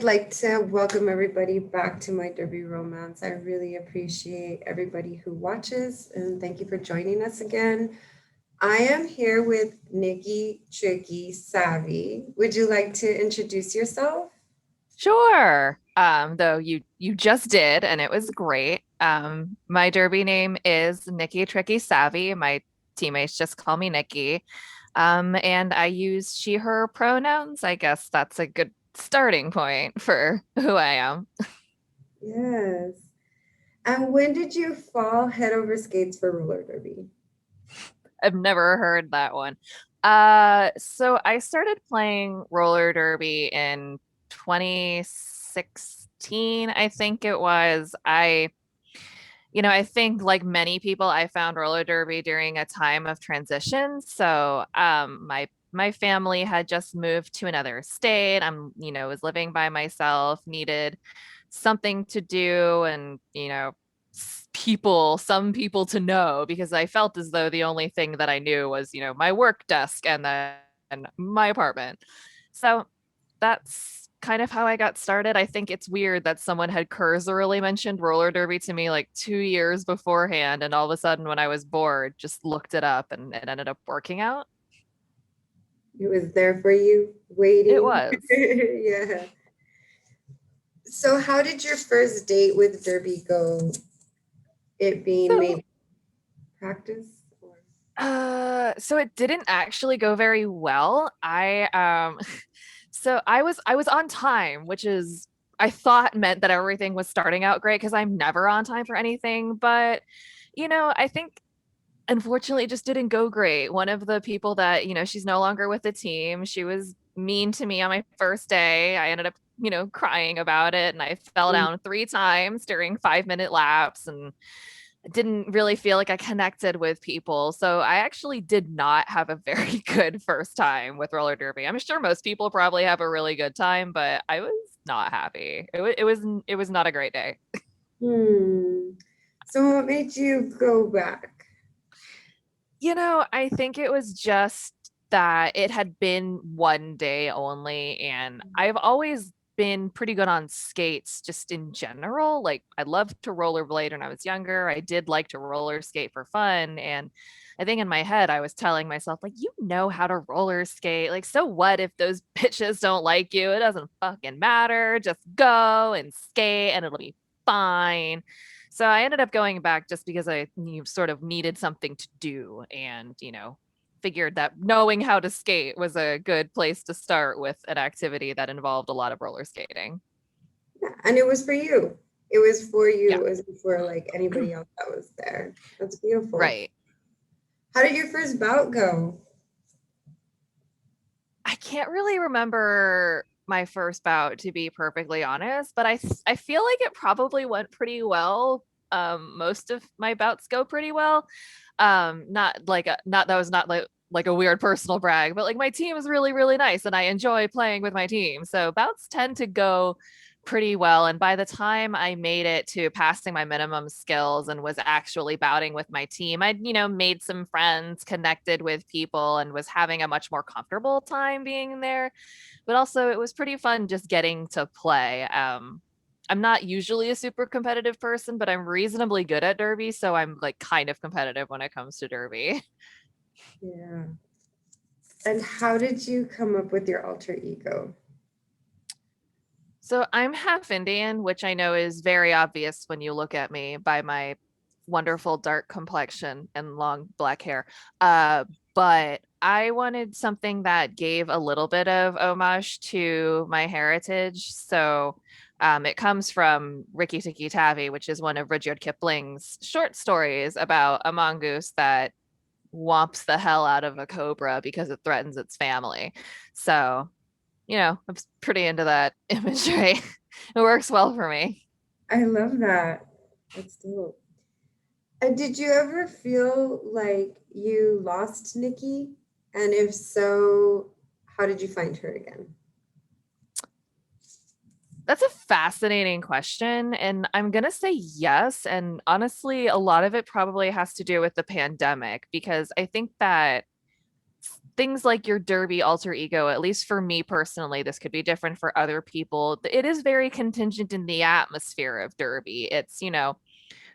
like to welcome everybody back to my Derby Romance. I really appreciate everybody who watches and thank you for joining us again. I am here with NikkiTrikkiSavi. Would you like to introduce yourself? Sure. Though you just did, and it was great. My derby name is Nikki Tricky Savvy. My teammates just call me Nikki. And I use she, her pronouns. I guess that's a good starting point for who I am. Yes. And when did you fall head over skates for roller derby? I've never heard that one. So I started playing roller derby in 2016, I think it was. I think like many people, I found roller derby during a time of transition. So, my family had just moved to another state. Was living by myself, needed something to do, and some people to know because I felt as though the only thing that I knew was, my work desk and then my apartment. So that's kind of how I got started. I think it's weird that someone had cursorily mentioned roller derby to me like 2 years beforehand, and all of a sudden, when I was bored, just looked it up and it ended up working out. It was there for you, It waiting. was. Yeah. So how did your first date with derby go? It being So, maybe practice or so it didn't actually go very well. So I was on time, which is I thought meant that everything was starting out great because I'm never on time for anything, but I think unfortunately it just didn't go great. One of the people that, she's no longer with the team. She was mean to me on my first day. I ended up, crying about it, and I fell down 3 times during 5-minute laps and didn't really feel like I connected with people. So I actually did not have a very good first time with roller derby. I'm sure most people probably have a really good time, but I was not happy. It was not a great day. Hmm. So what made you go back? I think it was just that it had been one day only, and I've always been pretty good on skates just in general. Like, I loved to rollerblade when I was younger. I did like to roller skate for fun. And I think in my head, I was telling myself, like, you know how to roller skate. Like, so what if those bitches don't like you? It doesn't fucking matter. Just go and skate and it'll be fine. So I ended up going back just because I sort of needed something to do, and, figured that knowing how to skate was a good place to start with an activity that involved a lot of roller skating. Yeah, and it was for you. It was for you. Yeah. It wasn't for like anybody else that was there. That's beautiful. Right. How did your first bout go? I can't really remember my first bout, to be perfectly honest, but I feel like it probably went pretty well. Most of my bouts go pretty well. Not that was not like a weird personal brag, but like my team is really, really nice and I enjoy playing with my team. So bouts tend to go pretty well. And by the time I made it to passing my minimum skills and was actually bouting with my team, I'd, made some friends, connected with people, and was having a much more comfortable time being there. But also, it was pretty fun just getting to play. I'm not usually a super competitive person, but I'm reasonably good at Derby. So I'm like kind of competitive when it comes to Derby. Yeah. And how did you come up with your alter ego? So I'm half Indian, which I know is very obvious when you look at me by my wonderful dark complexion and long black hair. But I wanted something that gave a little bit of homage to my heritage. So it comes from Rikki Tikki Tavi, which is one of Rudyard Kipling's short stories about a mongoose that whomps the hell out of a cobra because it threatens its family. So I'm pretty into that imagery. It works well for me. I love that. That's dope. And did you ever feel like you lost Nikki? And if so, how did you find her again? That's a fascinating question. And I'm going to say yes. And honestly, a lot of it probably has to do with the pandemic because I think that things like your derby alter ego, at least for me personally, this could be different for other people. It is very contingent in the atmosphere of derby. It's,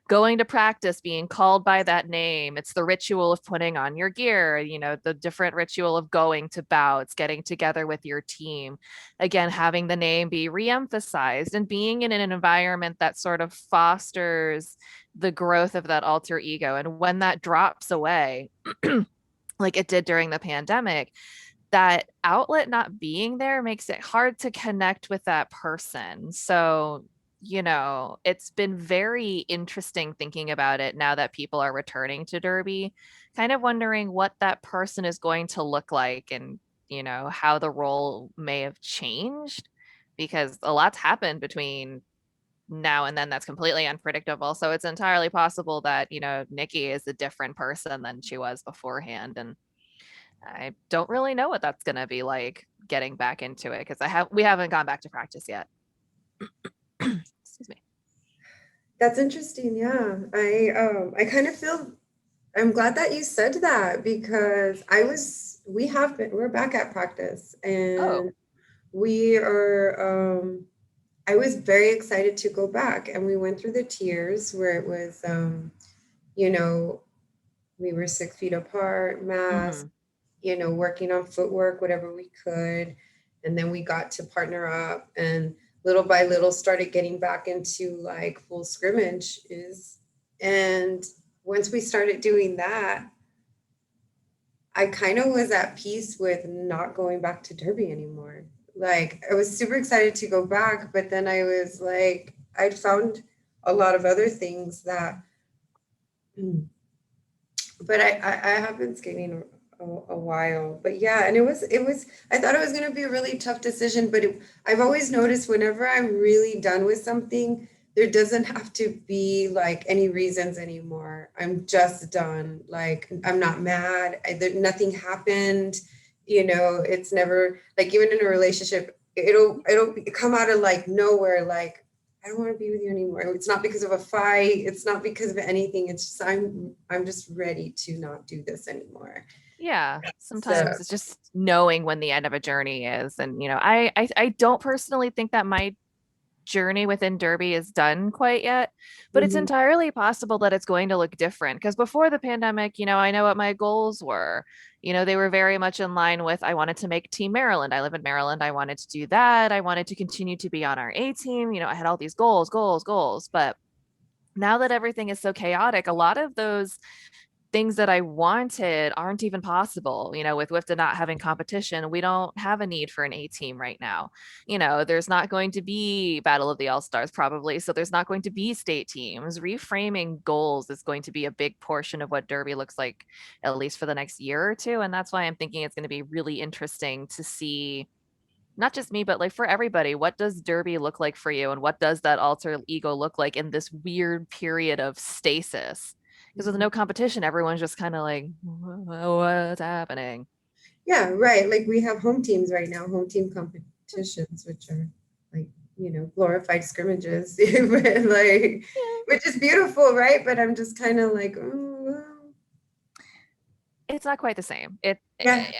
going to practice, being called by that name. It's the ritual of putting on your gear, the different ritual of going to bouts, getting together with your team. Again, having the name be reemphasized and being in an environment that sort of fosters the growth of that alter ego. And when that drops away, like it did during the pandemic, that outlet not being there makes it hard to connect with that person. So, it's been very interesting thinking about it now that people are returning to Derby, kind of wondering what that person is going to look like and, how the role may have changed because a lot's happened between now and then that's completely unpredictable. So it's entirely possible that, Nikki is a different person than she was beforehand. And I don't really know what that's gonna be like getting back into it because we haven't gone back to practice yet. Excuse me. That's interesting. Yeah. I kind of feel, I'm glad that you said that because we're back at practice Oh. and we are, I was very excited to go back and we went through the tiers where it was, you know, we were 6 feet apart, mask, Hmm. working on footwork, whatever we could. And then we got to partner up and little by little started getting back into like full scrimmages. And once we started doing that, I kind of was at peace with not going back to Derby anymore. Like I was super excited to go back, but then I was like, I'd found a lot of other things that, but I have been skating a while, but yeah, and I thought it was going to be a really tough decision, but I've always noticed whenever I'm really done with something, there doesn't have to be like any reasons anymore. I'm just done. Like I'm not mad. Nothing happened. It's never like even in a relationship, it'll come out of like nowhere. Like I don't want to be with you anymore. It's not because of a fight. It's not because of anything. It's just I'm just ready to not do this anymore. Yeah. So Sometimes it's just knowing when the end of a journey is. And, I don't personally think that my journey within Derby is done quite yet, but it's mhm, entirely possible that it's going to look different. Because before the pandemic, I know what my goals were. They were very much in line with I wanted to make Team Maryland. I live in Maryland. I wanted to do that. I wanted to continue to be on our A team. I had all these goals, goals, goals. But now that everything is so chaotic, a lot of those things that I wanted aren't even possible. With WIFTA not having competition, we don't have a need for an A team right now. There's not going to be Battle of the All Stars probably, so there's not going to be state teams. Reframing goals is going to be a big portion of what Derby looks like, at least for the next year or two. And that's why I'm thinking it's going to be really interesting to see. Not just me, but like for everybody, what does Derby look like for you? And what does that alter ego look like in this weird period of stasis? Because with mhm. no competition, everyone's just kind of like, what's happening? Yeah, right. Like we have home teams right now, home team competitions, which are like, glorified scrimmages, but like, Yeah, which is beautiful, right? But I'm just kind of like, oh, well, it's not quite the same. yeah.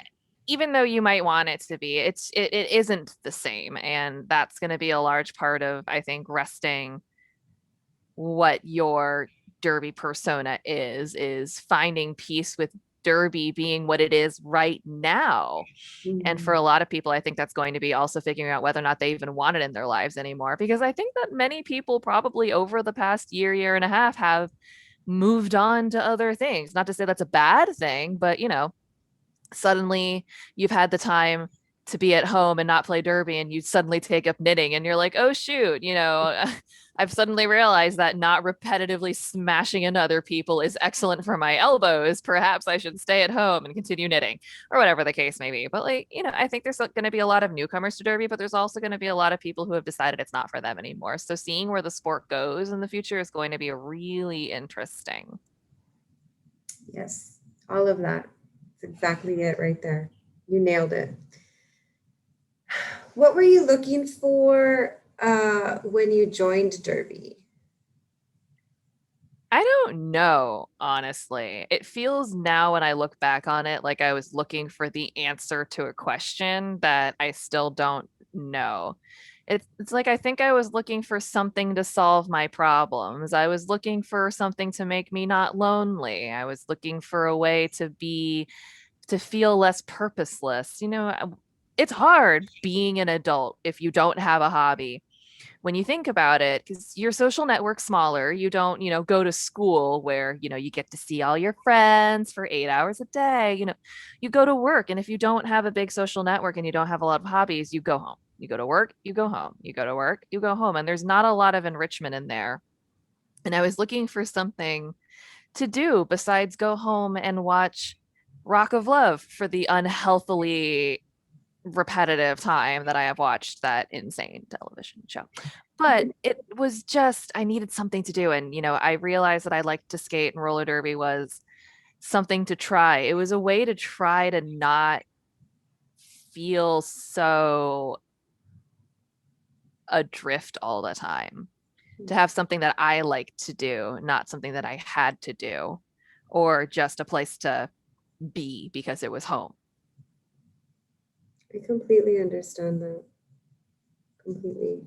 Even though you might want it to be, it isn't the same, and that's going to be a large part of, I think, resting what your Derby persona is finding peace with Derby being what it is right now. And for Mhm, a lot of people, I think that's going to be also figuring out whether or not they even want it in their lives anymore. Because I think that many people probably over the past year, year and a half have moved on to other things. Not to say that's a bad thing, but suddenly you've had the time to be at home and not play derby and you suddenly take up knitting and you're like, oh shoot, I've suddenly realized that not repetitively smashing into other people is excellent for my elbows. Perhaps I should stay at home and continue knitting or whatever the case may be. But like, I think there's going to be a lot of newcomers to derby, but there's also going to be a lot of people who have decided it's not for them anymore. So seeing where the sport goes in the future is going to be really interesting. yes, all of that. That's exactly it right there. You nailed it. What were you looking for when you joined Derby? I I don't know, honestly. It feels now when I look back on it like I was looking for the answer to a question that I still don't know. It's like I think I was looking for something to solve my problems. I was looking for something to make me not lonely. I was looking for a way to feel less purposeless. It's hard being an adult if you don't have a hobby when you think about it, because your social network's smaller. You don't, go to school where, you get to see all your friends for 8 hours a day. You go to work. And if you don't have a big social network and you don't have a lot of hobbies, you go home. You go to work, you go home. You go to work, you go home. And there's not a lot of enrichment in there. And I was looking for something to do besides go home and watch Rock of Love for the unhealthily repetitive time that I have watched that insane television show. But it was just, I needed something to do. And, I realized that I liked to skate and roller derby was something to try. It was a way to try to not feel so adrift all the time, to have something that I like to do, not something that I had to do, or just a place to be because it was home. I completely understand that. Completely.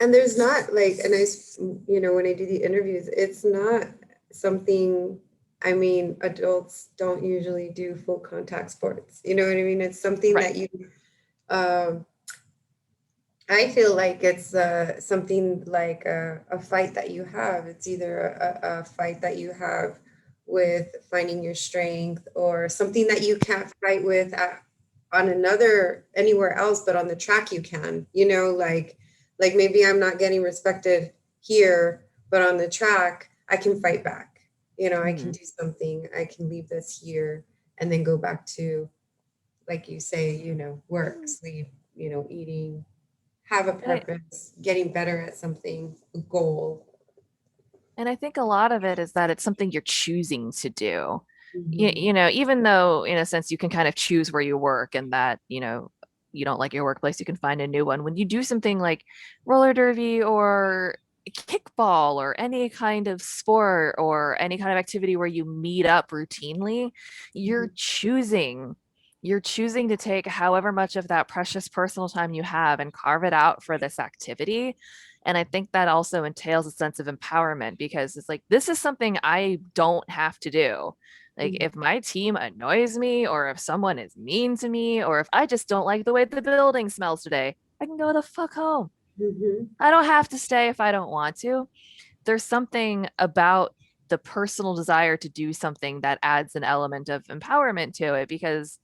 And there's not like, and when I do the interviews, it's not something, I mean, adults don't usually do full contact sports. You know what I mean? It's something Right. that um, I feel like it's something like a fight that you have. It's either a fight that you have with finding your strength, or something that you can't fight with on anywhere else, but on the track you can. Like maybe I'm not getting respected here, but on the track I can fight back. I can Mm. do something. I can leave this here and then go back to, like you say, work, sleep, eating, have a And I, purpose, getting better at something, a goal. And I think a lot of it is that it's something you're choosing to do. Mhm. Even though in a sense you can kind of choose where you work and that, you don't like your workplace, you can find a new one. When you do something like roller derby or kickball or any kind of sport or any kind of activity where you meet up routinely, you're Mhm. choosing. You're choosing to take however much of that precious personal time you have and carve it out for this activity. And I think that also entails a sense of empowerment because it's like, this is something I don't have to do. Like, Mhm. if my team annoys me, or if someone is mean to me, or if I just don't like the way the building smells today, I can go the fuck home. Mhm. I don't have to stay if I don't want to. There's something about the personal desire to do something that adds an element of empowerment to it because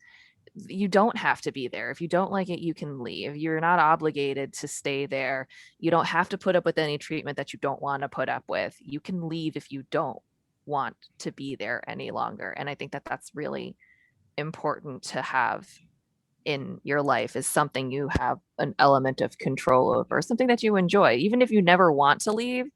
you don't have to be there. If you don't like it, you can leave. You're not obligated to stay there. You don't have to put up with any treatment that you don't want to put up with. You can leave if you don't want to be there any longer. And I think that that's really important to have in your life, is something you have an element of control over, something that you enjoy. Even if you never want to leave,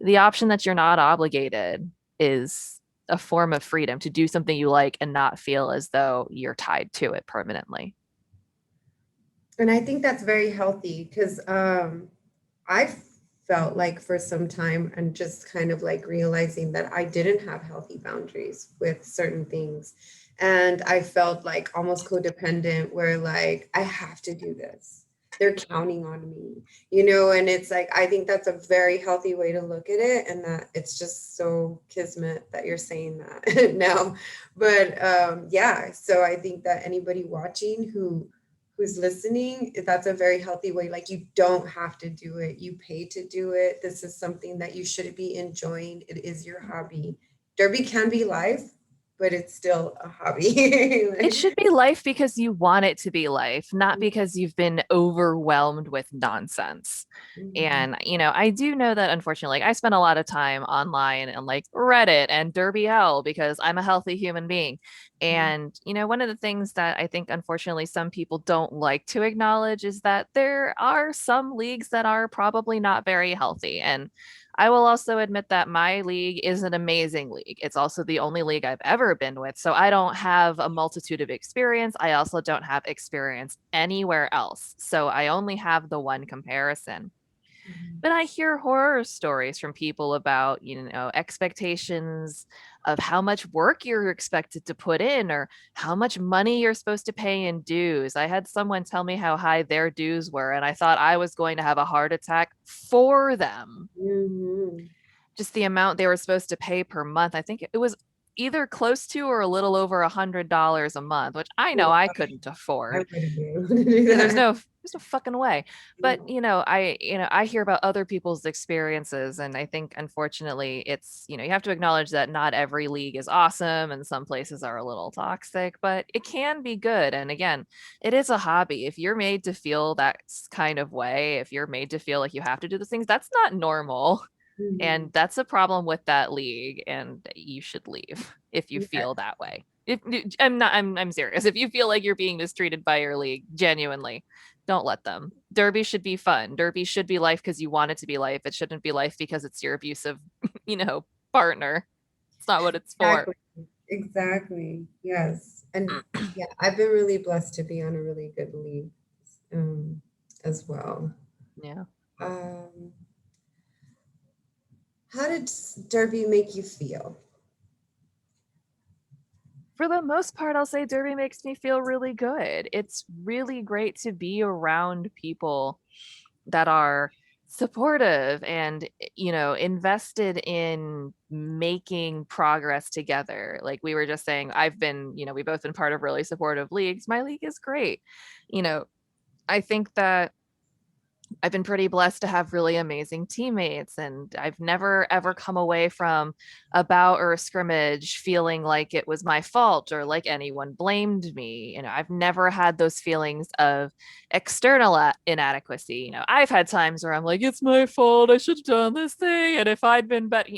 the option that you're not obligated is a form of freedom to do something you like and not feel as though you're tied to it permanently. And I think that's very healthy because I felt like for some time, and just kind of like realizing that I didn't have healthy boundaries with certain things. And I felt like almost codependent, where like, I have to do this. They're counting on me, and it's like, I think that's a very healthy way to look at it. And that it's just so kismet that you're saying that now. But yeah, so I think that anybody watching who's listening, that's a very healthy way. Like, you don't have to do it. You pay to do it. This is something that you should be enjoying. It is your hobby. Derby can be life, but it's still a hobby. It should be life because you want it to be life, not Like, because you've been overwhelmed with nonsense. mhm, And, I do know that unfortunately, like, I spend a lot of time online and like Reddit and Derby Hell because I'm a healthy human being. mhm, And, one of the things that I think unfortunately some people don't like to acknowledge is that there are some leagues that are probably not very healthy. And I will also admit that my league is an amazing league. It's also the only league I've ever been with. So I don't have a multitude of experience. I also don't have experience anywhere else. So I only have the one comparison. But I hear horror stories from people about, expectations of how much work you're expected to put in or how much money you're supposed to pay in dues. I had someone tell me how high their dues were, and I thought I was going to have a heart attack for them. Mhm. Just the amount they were supposed to pay per month. I think it was either close to or a little over $100 a month, which I know Well, I couldn't I afford. wouldn't be able to do Yeah, that. there's no fucking way. But No. I hear about other people's experiences, and I think unfortunately it's, you have to acknowledge that not every league is awesome and some places are a little toxic, but it can be good. And again, it is a hobby. If you're made to feel that kind of way, if you're made to feel like you have to do those things, that's not normal. Mhm. And that's a problem with that league, and you should leave if you Yeah, feel that way. If I'm serious. If you feel like you're being mistreated by your league, genuinely, don't let them. Derby should be fun. Derby should be life because you want it to be life. It shouldn't be life because it's your abusive, you know, partner. It's not what it's for. exactly. Exactly. Yes. And yeah, I've been really blessed to be on a really good league um, as well. Yeah. Um, how did Derby make you feel? For the most part, I'll say Derby makes me feel really good. It's really great to be around people that are supportive and invested in making progress together. Like we were just saying, we've both been part of really supportive leagues. My league is great. you know I think that I've been pretty blessed to have really amazing teammates, and I've never ever come away from a bout or a scrimmage feeling like it was my fault or like anyone blamed me. I've never had those feelings of external inadequacy. I've had times where I'm like, it's my fault. I should have done this thing. And if I'd been better,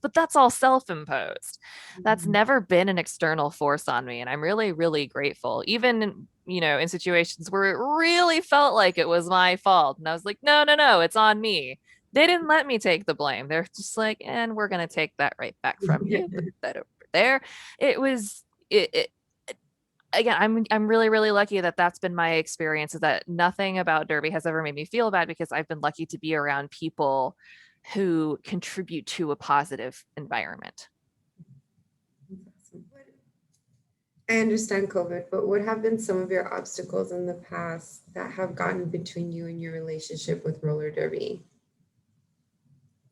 but that's all self imposed. That's Mhm. never been an external force on me. And I'm really, really grateful. Even in situations where it really felt like it was my fault. And I was like, no, no, no, it's on me. They didn't let me take the blame. They're just like, and we're going to take that right back from you. Put that over there. It was, it, again, I'm really, really lucky that that's been my experience, is that nothing about Derby has ever made me feel bad because I've been lucky to be around people who contribute to a positive environment. I understand COVID, but what have been some of your obstacles in the past that have gotten between you and your relationship with roller derby?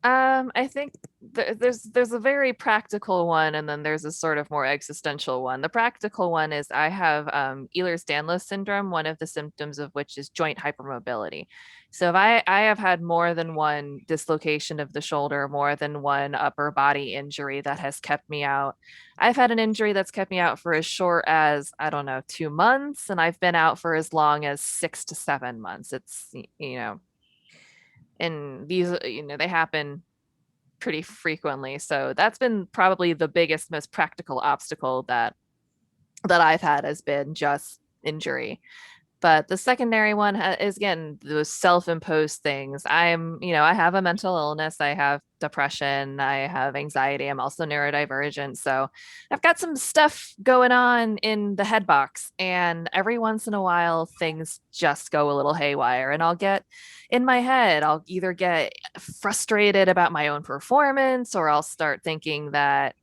I think there's a very practical one, and then there's a sort of more existential one. The practical one is I have Ehlers-Danlos syndrome, one of the symptoms of which is joint hypermobility. So if I have had more than one dislocation of the shoulder, more than one upper body injury that has kept me out. I've had an injury that's kept me out for as short as, I don't know, 2 months, and I've been out for as long as 6 to 7 months. It's, and these, they happen pretty frequently. So that's been probably the biggest, most practical obstacle that I've had, has been just injury. But the secondary one is, again, those self-imposed things. I have a mental illness. I have depression. I have anxiety. I'm also neurodivergent. So I've got some stuff going on in the head box. And every once in a while, things just go a little haywire. And I'll get in my head, I'll either get frustrated about my own performance, or I'll start thinking that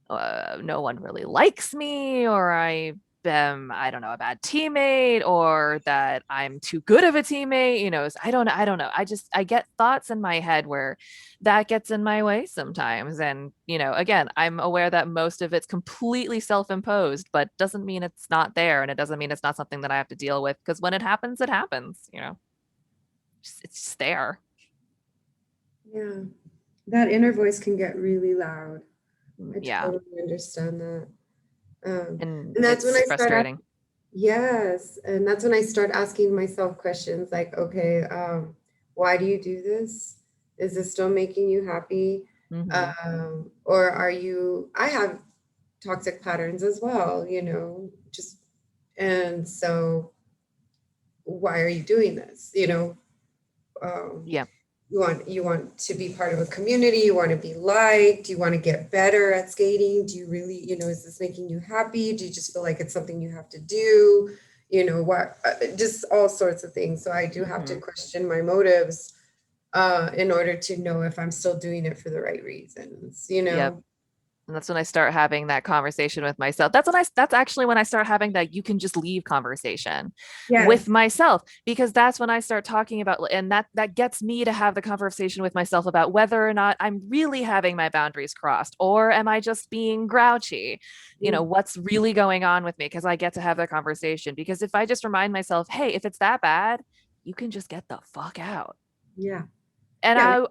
no one really likes me, or I don't know, a bad teammate, or that I'm too good of a teammate. I don't know. I get thoughts in my head where that gets in my way sometimes. And, again, I'm aware that most of it's completely self-imposed, but doesn't mean it's not there. And it doesn't mean it's not something that I have to deal with, because when it happens, it happens. It's just there. Yeah, that inner voice can get really loud. I Yeah. totally understand that. And And that's when it's I start frustrating. yes, and that's when I start asking myself questions like, okay, why do you do this? Is this still making you happy? Hmm. Or I have toxic patterns as well, just, and so why are you doing this? Um, Yeah. you want to be part of a community, you want to be liked, you want to get better at skating. Do you really, is this making you happy? Do you just feel like it's something you have to do? What, just all sorts of things. So I do have to Hmm. question my motives in order to know if I'm still doing it for the right reasons, you Yep. know? And that's when I start having that conversation with myself. That's actually when I start having that you can just leave conversation with Yes. myself, because that's when I start talking about, and that gets me to have the conversation with myself about whether or not I'm really having my boundaries crossed, or am I just being grouchy? What's really going on with me? Because I get to have that conversation. Because if I just remind myself, hey, if it's that bad, you can just get the fuck out. Yeah. And Yeah.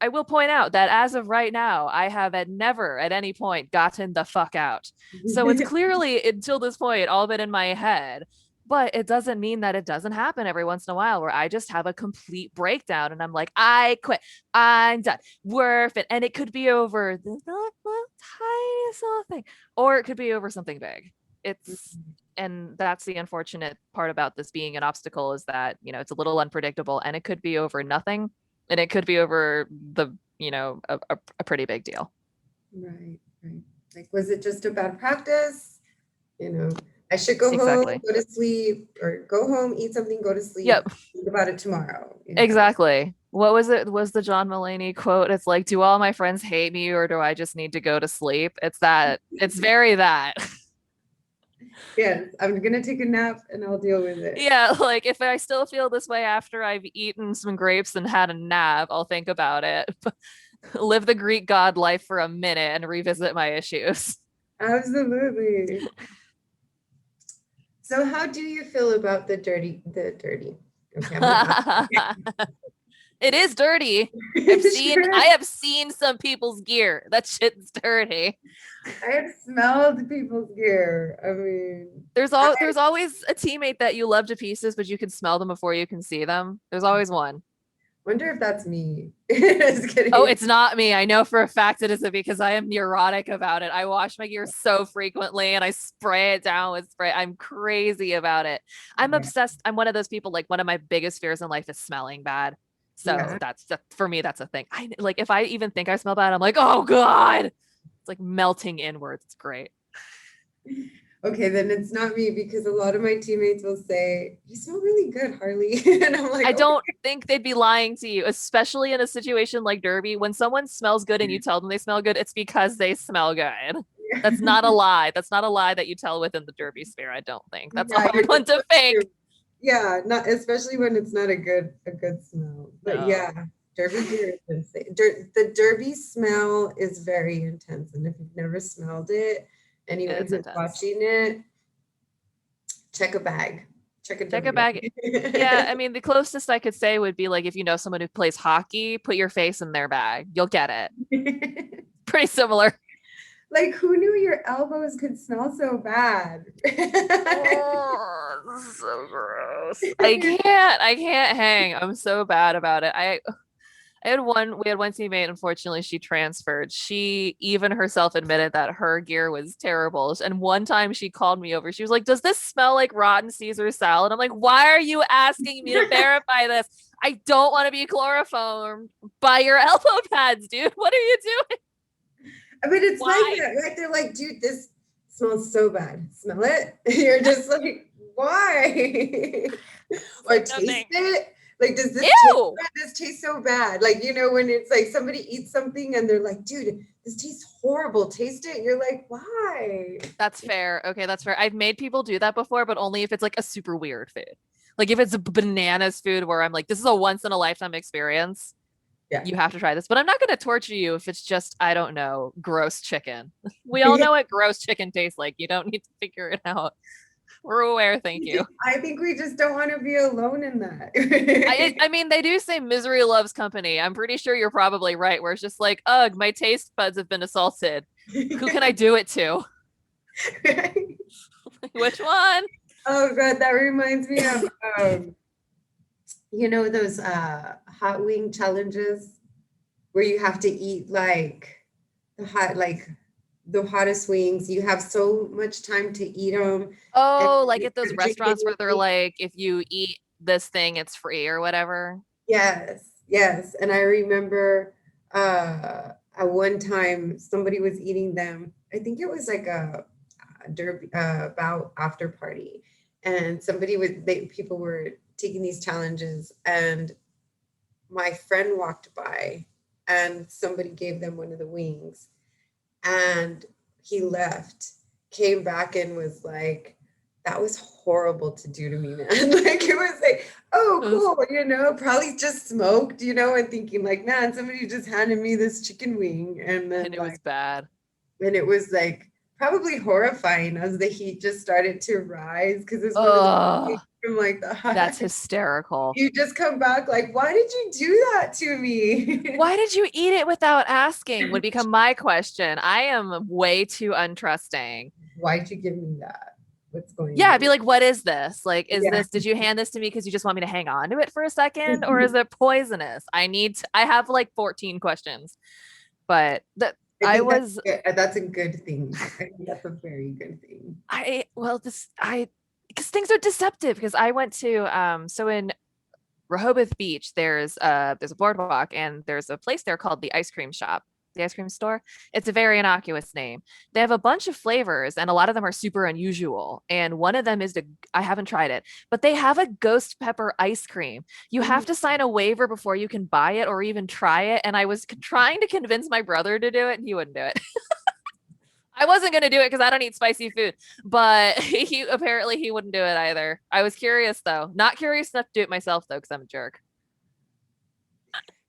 I will point out that as of right now, I have never at any point gotten the fuck out. So it's clearly until this point all been in my head. But it doesn't mean that it doesn't happen every once in a while where I just have a complete breakdown and I'm like, I quit. I'm done. We're fit. And it could be over the tiniest little thing, or it could be over something big. It's and that's the unfortunate part about this being an obstacle, is that, it's a little unpredictable, and it could be over nothing, and it could be over a pretty big deal. Right, right. Like, was it just a bad practice? You know, I should go home, Exactly. go to sleep, or go home, eat something, go to sleep, Yep. think about it tomorrow. Exactly. What was it? Was the John Mulaney quote? It's like, do all my friends hate me, or do I just need to go to sleep? It's that. It's very that. Yes, I'm gonna take a nap and I'll deal with it. Yeah, like if I still feel this way after I've eaten some grapes and had a nap, I'll think about it. Live the Greek god life for a minute and revisit my issues. Absolutely. So how do you feel about the dirty? Okay, I'm gonna It is dirty. ask. I Sure. have seen some people's gear. That shit's dirty. I have smelled people's gear. I mean, There's always a teammate that you love to pieces, but you can smell them before you can see them. There's always one. wonder if that's me. Just Oh, kidding. it's not me. I know for a fact it isn't, because I am neurotic about it. I wash my gear so frequently and I spray it down with spray. I'm crazy about it. I'm Yeah. obsessed. I'm one of those people, like, one of my biggest fears in life is smelling bad. So Yeah. for me, that's a thing. I like, if I even think I smell bad, I'm like, oh God. It's like melting inwards. It's great. Okay, then it's not me because a lot of my teammates will say, "You smell really good, Harley." And I'm like, I "Okay." don't think they'd be lying to you, especially in a situation like Derby. When someone smells good and you tell them they smell good, it's because they smell good. That's not a lie. That's not a lie that you tell within the Derby sphere, I don't think. That's a Yeah, hard one to fake. yeah, not especially when it's not a good smell. But No, yeah, Derby gear is insane. The Derby smell is very intense, and if you've never smelled it, anyone it's who's intense. watching it, check a bag, check a Check a Derby bag. Yeah, I mean, the closest I could say would be like, if you know someone who plays hockey, put your face in their bag. You'll get it. bag. Pretty similar. Like, who knew your elbows could smell so bad? Oh, this is so gross. I can't hang. I'm so bad about it. We had one teammate, unfortunately, she transferred. She even herself admitted that her gear was terrible. And one time she called me over. She was like, "Does this smell like rotten Caesar salad?" I'm like, "Why are you asking me to verify this? I don't want to be chloroformed by your elbow pads, dude. What are you doing? I mean, it's like Why?" that, right? They're like, dude, this smells so bad. Smell it? You're just like, why? It's Or like, no taste thanks. it? Like, does this taste Ew. bad? This tastes so bad. Like, when it's like somebody eats something and they're like, dude, this tastes horrible. Taste it. You're like, why? That's fair. Okay, that's fair. I've made people do that before, but only if it's like a super weird food. Like if it's a bananas food where I'm like, this is a once in a lifetime experience. Yeah. You have to try this. But I'm not going to torture you if it's just, I don't know, gross chicken. We all know what gross chicken tastes like. You don't need to figure it out. We're aware. Thank you. I think we just don't want to be alone in that. I mean, they do say misery loves company. I'm pretty sure you're probably right, where it's just like, ugh, my taste buds have been assaulted. Who can I do it to? Which one? Oh god, that reminds me of those hot wing challenges where you have to eat the hottest wings. You have so much time to eat them, and Oh, like you're at those drinking restaurants your where they're wings. like, if you eat this thing, it's free or whatever. Yes, yes. And I remember at one time somebody was eating them. I think it was like a derby bout after party, and people were taking these challenges, and my friend walked by and somebody gave them one of the wings, and he left, came back and was like, that was horrible to do to me, man. Like it was like, oh, It was- cool, probably just smoked, and thinking like, man, somebody just handed me this chicken wing. And then and it was bad. and it was like probably horrifying as the heat just started to rise because it's one of the Oh, things from like the that's high. hysterical. You just come back like, why did you do that to me? Why did you eat it without asking? Would become my question. I am way too untrusting. Why'd you give me that? What's going Yeah, I'd on? be like, what is this? Like, Yeah. did you hand this to me because you just want me to hang on to it for a second? Or is it poisonous? I have like 14 questions, but I I think was, that's a good thing. I think that's a very good thing. because things are deceptive because I went to, so in Rehoboth Beach, there's a boardwalk and there's a place there called the ice cream shop, the ice cream store. It's a very innocuous name. They have a bunch of flavors and a lot of them are super unusual. And one of them is I haven't tried it, but they have a ghost pepper ice cream. You have to sign a waiver before you can buy it or even try it. And I was trying to convince my brother to do it and he wouldn't do it. I wasn't going to do it because I don't eat spicy food, but he wouldn't do it either. I was curious though. Not curious enough to do it myself though, because I'm a jerk.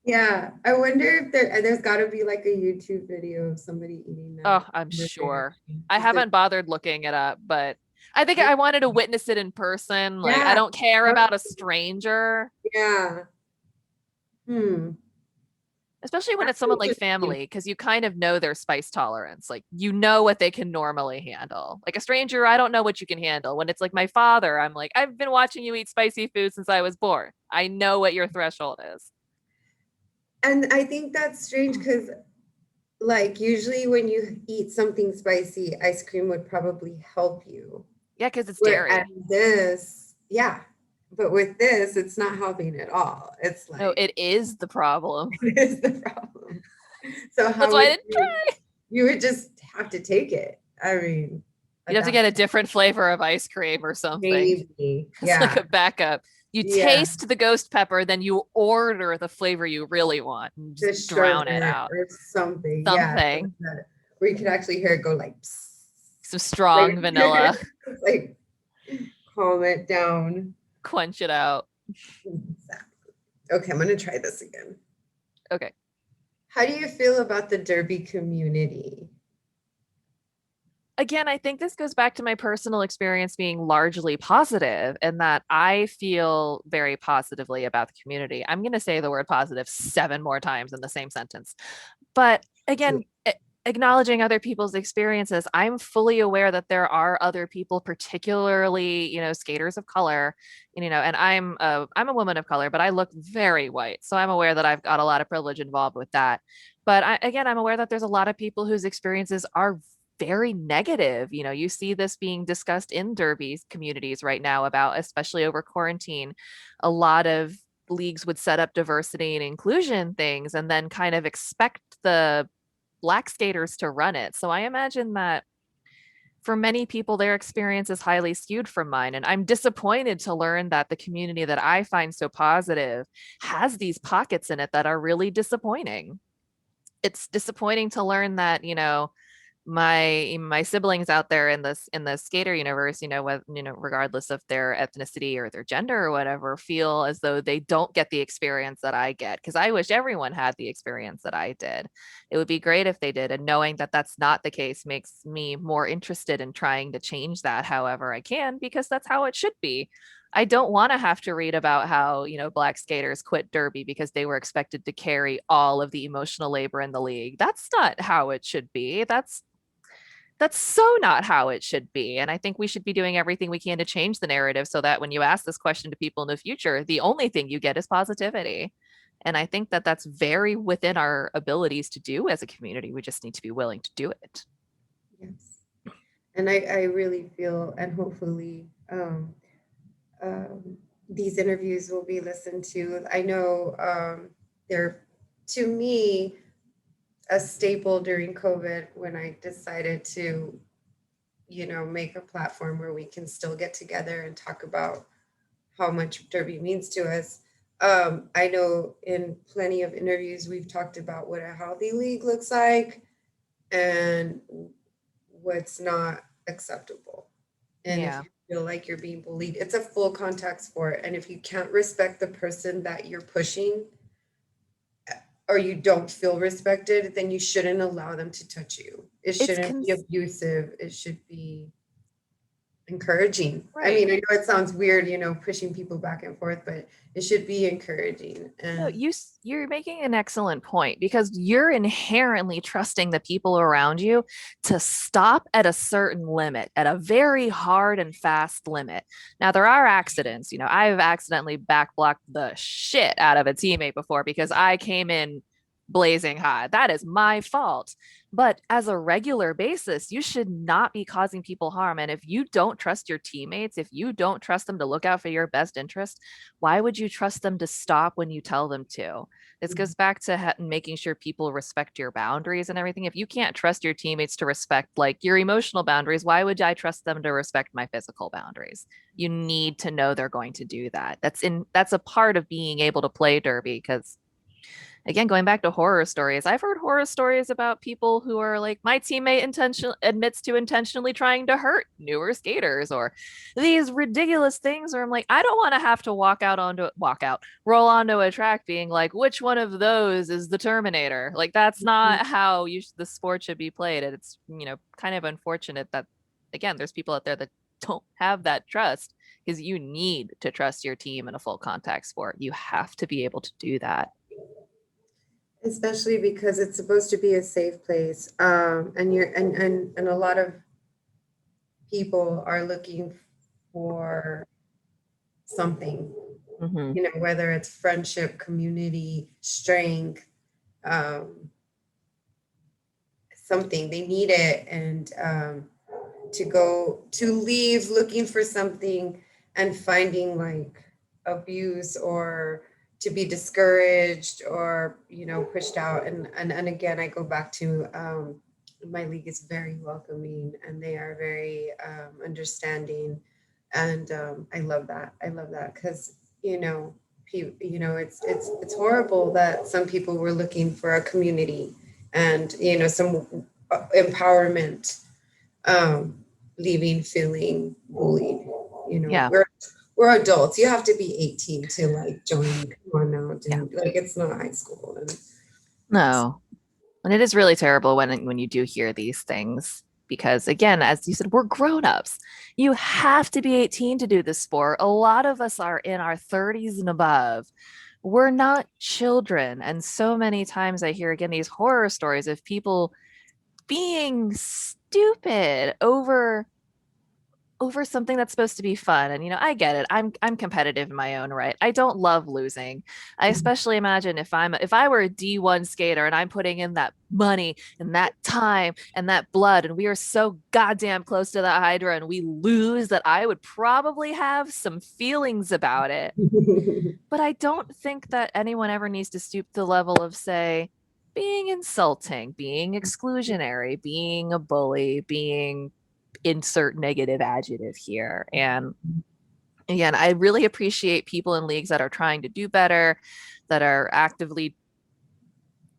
Yeah, I wonder if there's got to be like a YouTube video of somebody eating Oh, that I'm sure. reaction. I haven't bothered looking it up, but I think I wanted to witness it in person. Like, I Yeah, don't care about a stranger, yeah. Hmm. especially when That's it's someone like interesting. family, because you kind of know their spice tolerance. Like, you know what they can normally handle. Like, a stranger, I don't know what you can handle. When it's like my father, I'm like, I've been watching you eat spicy food since I was born. I know what your threshold is. And I think that's strange because, like, usually when you eat something spicy, ice cream would probably help you. Yeah, because it's Whereas dairy. this, yeah, but with this, it's not helping at all. It's No, like, it is the problem. it is the problem. So That's how why I would didn't you, try. you would just have to take it. I mean, You'd at have to that get a different flavor of ice cream or something. maybe, It's like yeah, a backup. You yeah, taste the ghost pepper, then you order the flavor you really want and just the drown it sherbet out. or something. Yeah, so Something. that where you could actually hear it go like, psst, Some like, strong vanilla. like calm it down. Quench it out. Okay, I'm gonna try this again. Okay. How do you feel about the Derby community? Again, I think this goes back to my personal experience being largely positive and that I feel very positively about the community. I'm going to say the word positive 7 more times in the same sentence. But again, acknowledging other people's experiences, I'm fully aware that there are other people, particularly, skaters of color, and I'm a woman of color, but I look very white. So I'm aware that I've got a lot of privilege involved with that. But again, I'm aware that there's a lot of people whose experiences are very negative. You see this being discussed in derby communities right now about, especially over quarantine, a lot of leagues would set up diversity and inclusion things and then kind of expect the black skaters to run it. So I imagine that for many people, their experience is highly skewed from mine. And I'm disappointed to learn that the community that I find so positive has these pockets in it that are really disappointing. It's disappointing to learn that, my siblings out there in the skater universe, regardless of their ethnicity or their gender or whatever, feel as though they don't get the experience that I get, because I wish everyone had the experience that I did. It would be great if they did, and knowing that that's not the case makes me more interested in trying to change that however I can, because that's how it should be. I don't want to have to read about how, black skaters quit derby because they were expected to carry all of the emotional labor in the league. That's not how it should be. That's so not how it should be. And I think we should be doing everything we can to change the narrative so that when you ask this question to people in the future, the only thing you get is positivity. And I think that that's very within our abilities to do as a community. We just need to be willing to do it. Yes. And I really feel, and hopefully, these interviews will be listened to. I know they're, to me, a staple during COVID when I decided to, make a platform where we can still get together and talk about how much Derby means to us. I know in plenty of interviews we've talked about what a healthy league looks like and what's not acceptable. And if Yeah. you feel like you're being bullied, it's a full contact sport. And if you can't respect the person that you're pushing or you don't feel respected, then you shouldn't allow them to touch you. It It's shouldn't be abusive. It should be encouraging. I right. mean, I know it sounds weird, pushing people back and forth, but it should be encouraging. No, And you're making an excellent point because you're inherently trusting the people around you to stop at a certain limit, at a very hard and fast limit. Now there are accidents, I've accidentally back blocked the shit out of a teammate before because I came in blazing hot. That is my fault. But as a regular basis, you should not be causing people harm. And if you don't trust your teammates, if you don't trust them to look out for your best interest, why would you trust them to stop when you tell them to? This goes back to making sure people respect your boundaries and everything. If you can't trust your teammates to respect like your emotional boundaries, why would I trust them to respect my physical boundaries? You need to know they're going to do that. That's a part of being able to play derby because again, going back to horror stories, I've heard horror stories about people who are like, my teammate admits to intentionally trying to hurt newer skaters, or these ridiculous things where I'm like, I don't want to have to roll onto a track being like, which one of those is the Terminator? Like, that's not how the sport should be played. And it's, kind of unfortunate that, again, there's people out there that don't have that trust because you need to trust your team in a full contact sport. You have to be able to do that. especially because it's supposed to be a safe place. And a lot of people are looking for something, Mm-hmm. whether it's friendship, community, strength, um, something. They need it. And to leave looking for something and finding like abuse or to be discouraged or pushed out, and again I go back to my league is very welcoming and they are very understanding, and I love that because it's horrible that some people were looking for a community and some empowerment, um, leaving feeling bullied. Yeah. We're adults. You have to be 18 to like join. Come on now, Yeah. dude. Like it's not high school. And No. And it is really terrible when you do hear these things because again, as you said, we're grown-ups. You have to be 18 to do this sport. A lot of us are in our 30s and above. We're not children. And so many times I hear again these horror stories of people being stupid over something that's supposed to be fun. And I get it. I'm competitive in my own right. I don't love losing. I especially imagine if I were a D1 skater and I'm putting in that money and that time and that blood and we are so goddamn close to that hydra and we lose, that I would probably have some feelings about it. But I don't think that anyone ever needs to stoop to the level of, say, being insulting, being exclusionary, being a bully, being insert negative adjective here. And again, I really appreciate people in leagues that are trying to do better, that are actively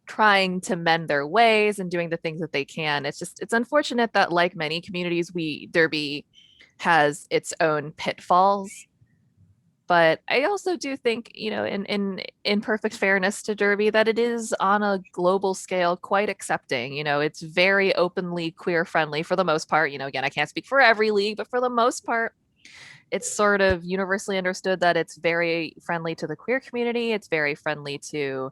trying to mend their ways and doing the things that they can. It's unfortunate that like many communities, Derby has its own pitfalls. But I also do think, in perfect fairness to Derby, that it is on a global scale quite accepting. It's very openly queer friendly for the most part. Again, I can't speak for every league, but for the most part, it's sort of universally understood that it's very friendly to the queer community. It's very friendly to,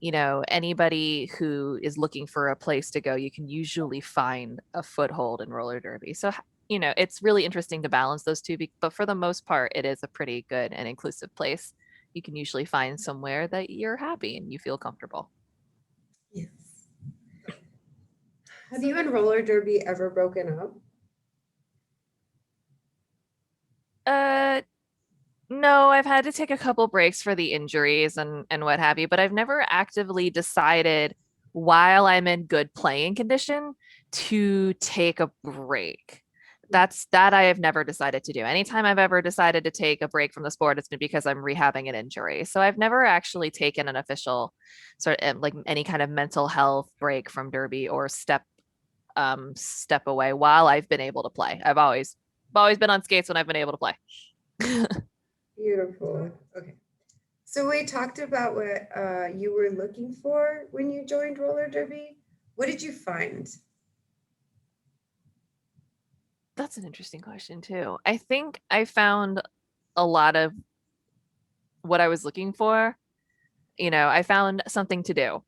anybody who is looking for a place to go. You can usually find a foothold in roller derby. So, it's really interesting to balance those two. But for the most part, it is a pretty good and inclusive place. You can usually find somewhere that you're happy and you feel comfortable. yes. Have you and roller derby ever broken up? Uh, No, I've had to take a couple breaks for the injuries and what have you, but I've never actively decided while I'm in good playing condition to take a break. that I have never decided to do. Anytime I've ever decided to take a break from the sport, it's been because I'm rehabbing an injury. So I've never actually taken an official sort of like any kind of mental health break from derby or step away while I've been able to play. I've always been on skates when I've been able to play. Beautiful. Okay. So we talked about what you were looking for when you joined roller derby. What did you find? That's an interesting question too. I think I found a lot of what I was looking for. I found something to do.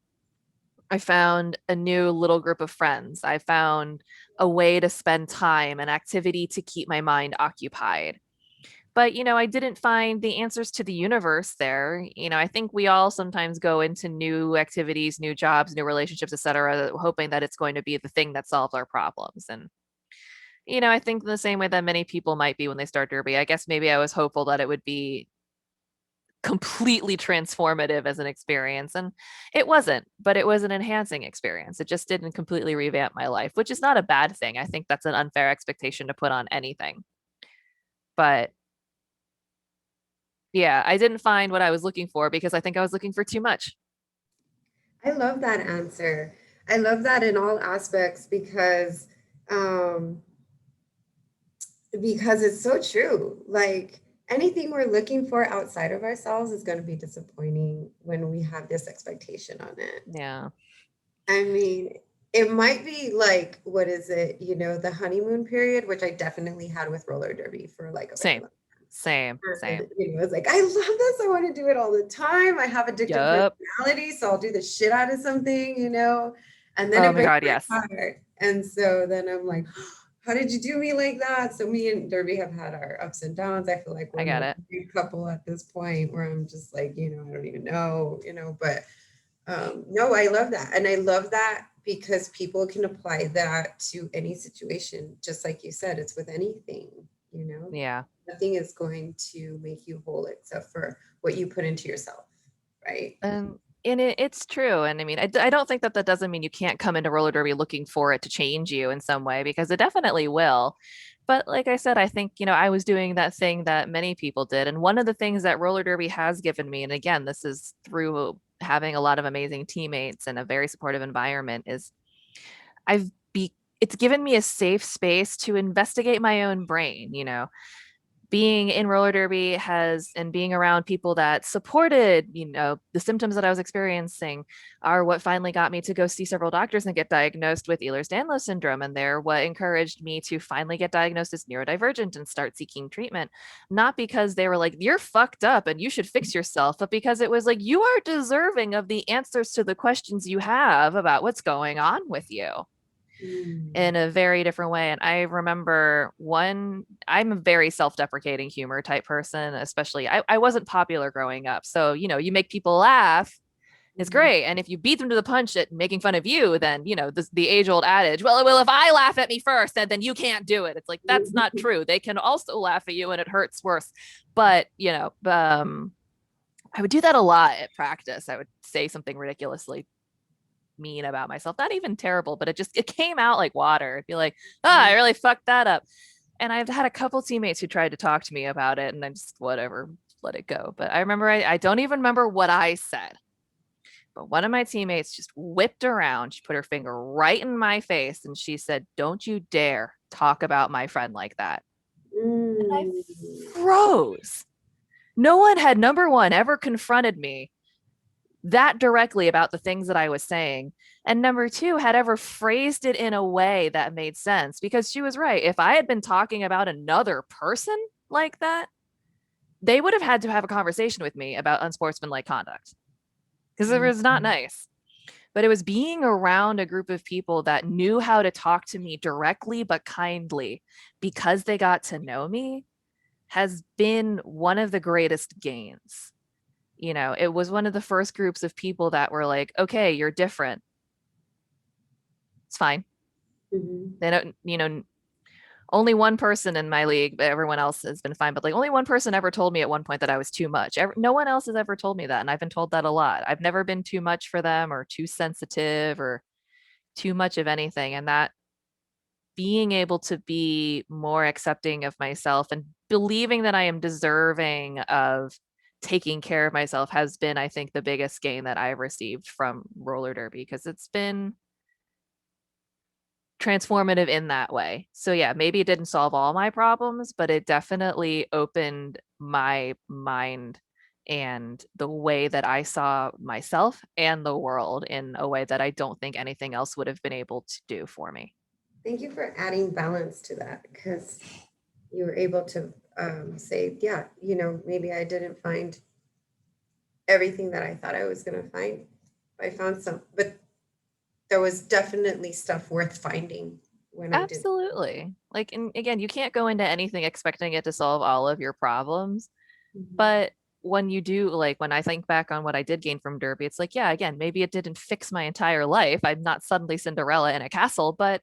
I found a new little group of friends. I found a way to spend time, an activity to keep my mind occupied. But, I didn't find the answers to the universe there. I think we all sometimes go into new activities, new jobs, new relationships, etc., hoping that it's going to be the thing that solves our problems. And, I think the same way that many people might be when they start derby. I guess maybe I was hopeful that it would be completely transformative as an experience. And it wasn't, but it was an enhancing experience. It just didn't completely revamp my life, which is not a bad thing. I think that's an unfair expectation to put on anything. But yeah, I didn't find what I was looking for because I think I was looking for too much. I love that answer. I love that in all aspects um, because it's so true. Like anything we're looking for outside of ourselves is going to be disappointing when we have this expectation on it. Yeah. I mean, it might be like, what is it? The honeymoon period, which I definitely had with roller derby for like a very Same. long Same. time. Same. It's like, I love this. I want to do it all the time. I have addictive Yup. personality, so I'll do the shit out of something. And then Oh it my breaks God, my yes. heart. And so then I'm like, how did you do me like that? So me and Derby have had our ups and downs. I feel like we're I in get a it. great couple at this point where I'm just like, I don't even know, but no, I love that. And I love that because people can apply that to any situation. Just like you said, it's with anything. Yeah. Nothing is going to make you whole except for what you put into yourself, right? And it's true. And I mean, I don't think that doesn't mean you can't come into roller derby looking for it to change you in some way, because it definitely will. But like I said, I think, I was doing that thing that many people did. And one of the things that roller derby has given me, and again, this is through having a lot of amazing teammates and a very supportive environment, is I've be it's given me a safe space to investigate my own brain. Being in roller derby and being around people that supported, the symptoms that I was experiencing are what finally got me to go see several doctors and get diagnosed with Ehlers-Danlos syndrome. And they're what encouraged me to finally get diagnosed as neurodivergent and start seeking treatment. Not because they were like, you're fucked up and you should fix yourself, but because it was like, you are deserving of the answers to the questions you have about what's going on with you Mm. in a very different way. And I remember I'm a very self-deprecating humor type person, especially I wasn't popular growing up. So, you make people laugh, it's Mhm. great. And if you beat them to the punch at making fun of you, then, the age-old adage, well, if I laugh at me first, then you can't do it. It's like, that's not true. They can also laugh at you and it hurts worse. But, I would do that a lot at practice. I would say something ridiculously mean about myself. Not even terrible, but it came out like water. It'd be like, I really fucked that up. And I've had a couple teammates who tried to talk to me about it, and I just whatever, let it go. But I remember I don't even remember what I said. But one of my teammates just whipped around. She put her finger right in my face and she said, "Don't you dare talk about my friend like that." And I Mm. froze. No one had, number one, ever confronted me that directly about the things that I was saying. And number two, had ever phrased it in a way that made sense, because she was right. If I had been talking about another person like that, they would have had to have a conversation with me about unsportsmanlike conduct because it was not Mhm. nice. But it was being around a group of people that knew how to talk to me directly but kindly because they got to know me has been one of the greatest gains. It was one of the first groups of people that were like, okay, you're different. It's fine. Mhm. They don't, only one person in my league, but everyone else has been fine. But like only one person ever told me at one point that I was too much. No one else has ever told me that. And I've been told that a lot. I've never been too much for them or too sensitive or too much of anything. And that being able to be more accepting of myself and believing that I am deserving of taking care of myself has been, I think, the biggest gain that I've received from roller derby because it's been transformative in that way. So yeah, maybe it didn't solve all my problems, but it definitely opened my mind and the way that I saw myself and the world in a way that I don't think anything else would have been able to do for me. Thank you for adding balance to that because you were able to say, yeah, maybe I didn't find everything that I thought I was going to find. I found some, but there was definitely stuff worth finding when I did. Absolutely. Like, and again, you can't go into anything expecting it to solve all of your problems. Mhm. But when you do, like, when I think back on what I did gain from Derby, it's like, yeah, again, maybe it didn't fix my entire life. I'm not suddenly Cinderella in a castle, but,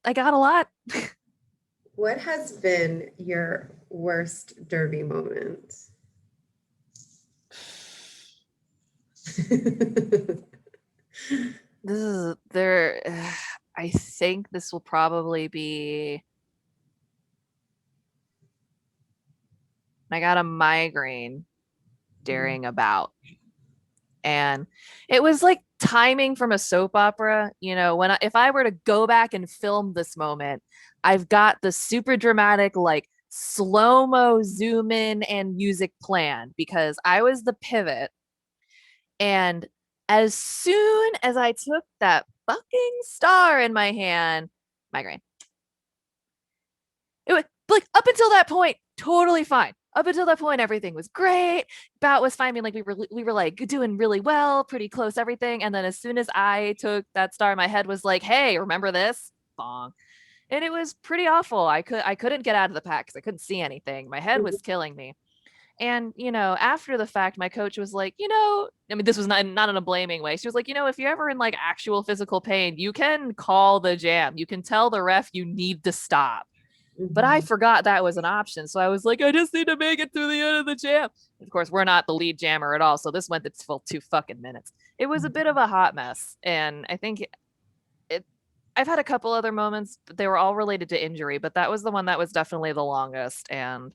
I got a lot. What has been your worst derby moment? This is there. I think this will probably be. I got a migraine during a bout. And it was like timing from a soap opera. If I were to go back and film this moment, I've got the super dramatic, like slow mo zoom in and music planned because I was the pivot. And as soon as I took that fucking star in my hand, migraine. It was like up until that point, totally fine. Up until that point, everything was great. Bout was fine. I mean, like we were like doing really well, pretty close, everything. And then as soon as I took that star, my head was like, "Hey, remember this?" Bong. And it was pretty awful. I couldn't get out of the pack because I couldn't see anything. My head was killing me. And after the fact, my coach was like, I mean, this was not in a blaming way. She was like, if you're ever in like actual physical pain, you can call the jam. You can tell the ref you need to stop, but I Mhm. forgot that was an option. So I was like, I just need to make it through the end of the jam. Of course, we're not the lead jammer at all. So this went its full 2 fucking minutes. It was a bit of a hot mess. And I think it, I've had a couple other moments, but they were all related to injury, but that was the one that was definitely the longest. And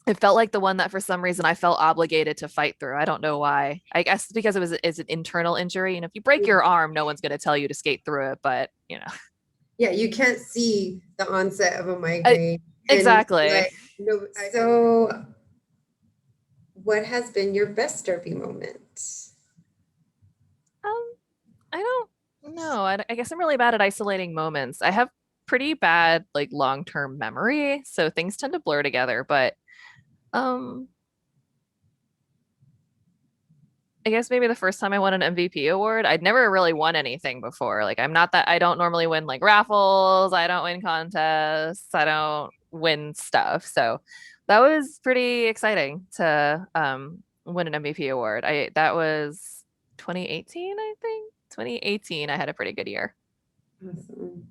it felt like the one that for some reason I felt obligated to fight through. I don't know why. I guess because it's an internal injury. And if you break your arm, no one's going to tell you to skate through it. But, Yeah, you can't see the onset of a I, migraine and exactly. like no. So, what has been your best derby moment? Um, I don't know. I guess I'm really bad at isolating moments. I have pretty bad like long-term memory, so things tend to blur together. But um, I guess maybe the first time I won an MVP award, I'd never really won anything before. Like I'm not that I don't normally win like raffles, I don't win contests, I don't win stuff. So that was pretty exciting to win an MVP award. I that was 2018, I think. 2018, I had a pretty good year. Awesome.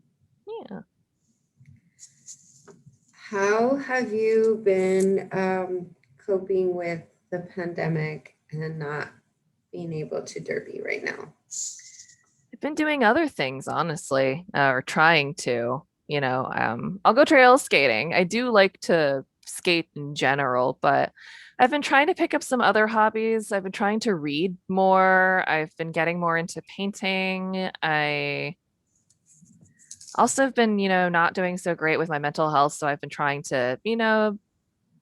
Yeah. How have you been coping with the pandemic and not being able to derby right now? I've been doing other things, honestly, or trying to. I'll go trail skating. I do like to skate in general, but I've been trying to pick up some other hobbies. I've been trying to read more. I've been getting more into painting. I also have been, not doing so great with my mental health. So I've been trying to,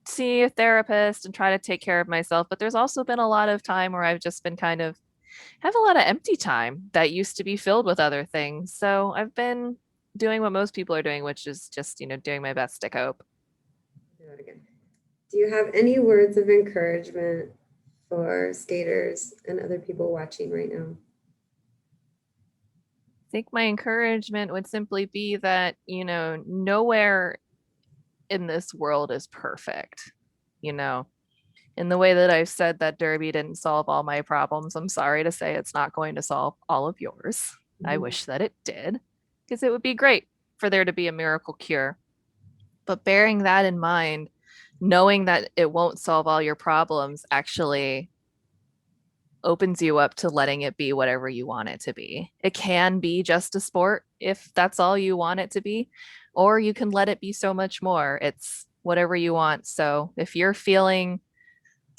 see a therapist and try to take care of myself. But there's also been a lot of time where I've just been kind of have a lot of empty time that used to be filled with other things. So I've been doing what most people are doing, which is just, doing my best to cope. Do that again. Do you have any words of encouragement for skaters and other people watching right now? I think my encouragement would simply be that, nowhere in this world is perfect. You know, in the way that I've said that Derby didn't solve all my problems, I'm sorry to say it's not going to solve all of yours. I Mhm. wish that it did, because it would be great for there to be a miracle cure. But bearing that in mind, knowing that it won't solve all your problems actually opens you up to letting it be whatever you want it to be. It can be just a sport if that's all you want it to be, or you can let it be so much more. It's whatever you want. So if you're feeling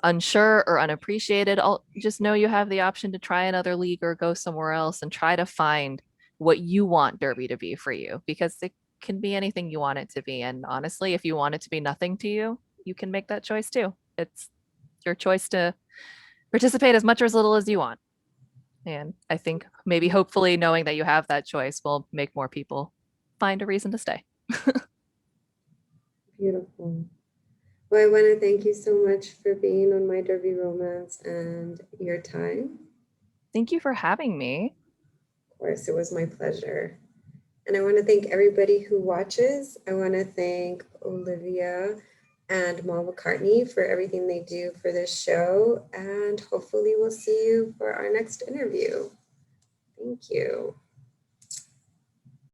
unsure or unappreciated, I'll just know you have the option to try another league or go somewhere else and try to find what you want Derby to be for you, because it can be anything you want it to be. And honestly, if you want it to be nothing to you, you can make that choice too. It's your choice to participate as much or as little as you want. And I think maybe hopefully knowing that you have that choice will make more people find a reason to stay. Beautiful. Well, I want to thank you so much for being on My Derby Romance and your time. Thank you for having me. Of course, it was my pleasure. And I want to thank everybody who watches. I want to thank Olivia and Mom McCartney for everything they do for this show. And hopefully we'll see you for our next interview. Thank you.